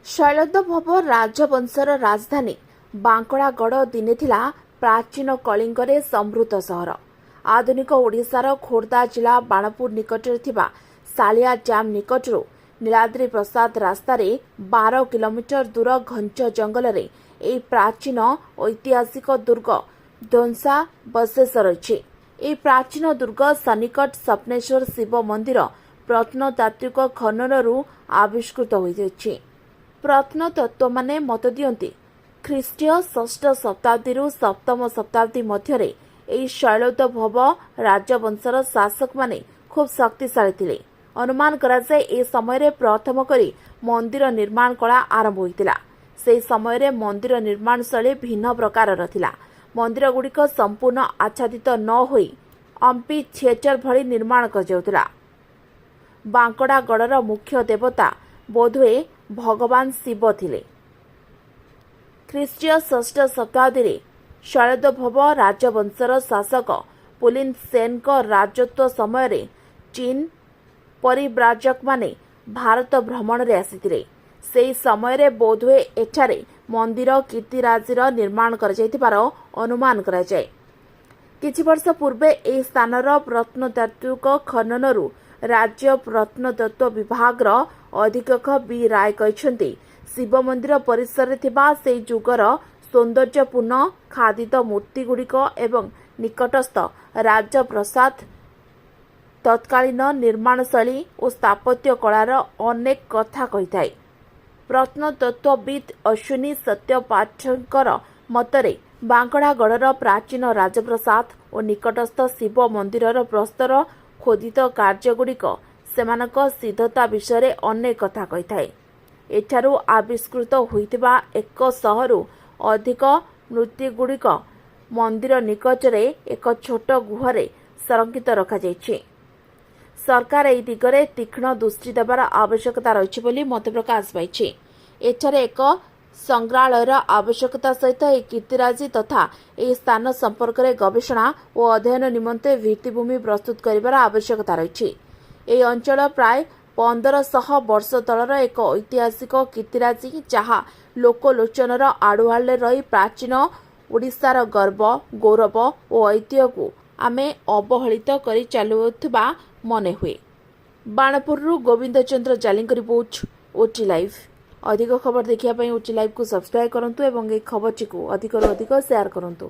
शैलदभव राजवंशर राजधानी बांकड़ागढ़ दिने थिला प्राचीन कलिंगरे समृद्ध सहर। आधुनिक ओडिशार खोर्धा जिला बाणपुर निकटरे थिबा सालिया डैम निकटरू नीलाद्री प्रसाद रास्तार 12 किलोमीटर दूर घंच जंगल रे एई प्राचीन ऐतिहासिक दुर्ग ध्वंसावशेष रही। एई प्राचीन दुर्ग सन्निकट सपनेश्वर शिव मंदिर प्रत्नतात्विक खननरू आविष्कृत होइछि। प्रत्नतत्व माने मत दियंती ख्रीष्टीय 6ठ शताब्दी सप्तम शताब्दी मध्यरे एई शैलदभव राजवंशर शासक माने खूब शक्तिशाली थिले। अनुमान कराଯାଏ ए समय प्रथम करी मंदिर निर्माण कला आरंभ होइतिला। से समय मंदिर निर्माण शैली भिन्न प्रकार थिला। मंदिर गुड़िक संपूर्ण आच्छादित न होई अम्पी थिएटर भली निर्माण कराଯାଉଥିଲା। बांकड़ागढ़र मुख्य देवता बोधुए भगवान शिव थिले। ख्रीष्टीय 6ठ शताब्दी शैलदभव राजवंशर शासक पुलिन सेन राजत्व समय चीन परिव्राजक माने भारत भ्रमण रे आसिथिले। सेही समय बोधुए एठारे मंदिर कीर्तिराजीर निर्माण कराଯାଇथिबार अनुमान कराଯାଏ। किछि वर्ष पूर्वे ए स्थानर प्रत्नतात्विक खननरू राज्य प्रत्नतत्व विभाग अधीक्षक बी राय कहते शिव मंदिर परिसर रे थिबा से जुगर सौंदर्यपूर्ण खादित मूर्ति गुड़िक एवं निकटस्थ राजप्रसाद तत्कालीन निर्माण शैली और स्थापत्य कलार अनेक कथा कही। प्रत्नतत्वविद अश्विनी सत्यपाठकर मतरे बांकड़ागढ़र प्राचीन राजप्रसाद और निकटस्थ शिव मंदिर प्रस्तर खोदित कार्यगुड़िक सेमानक सिद्धता विषय अनेक कथा कही। एठारू आविष्कृत होइतिबा 100 रु अधिक मूर्तिगुड़िक मंदिर निकटरे एक छोट गुहरे संरक्षित रखाଯାଇଛି। सरकार एही दिगरे तीक्ष्ण दृष्टि देवार आवश्यकता रही बोली मत प्रकाश पाई। एठारे एक संग्रहालयर आवश्यकता सहित एक कीर्तिराजी तथा ए स्थान संपर्क में गवेषणा और अध्ययन निमंते भित्तिभूमि प्रस्तुत करिवार आवश्यकता रही। ए अंचल प्राय 1500 वर्ष तलर एक ऐतिहासिक कीर्तिराजी जहाँ लोकलोचनर आड़ुहाल रही प्राचीन ओडिशार गर्व गौरव और ऐतिह्य को आमे अवहेलित करी चलुवा मने हुए। बाणपुरु गोविंद चंद्र जाली रिपोर्ट ओटी लाइव। अधिक खबर देखिया ओटी लाइव को सब्सक्राइब करंतु एवं ए खबर को अधिक शेयर करंतु।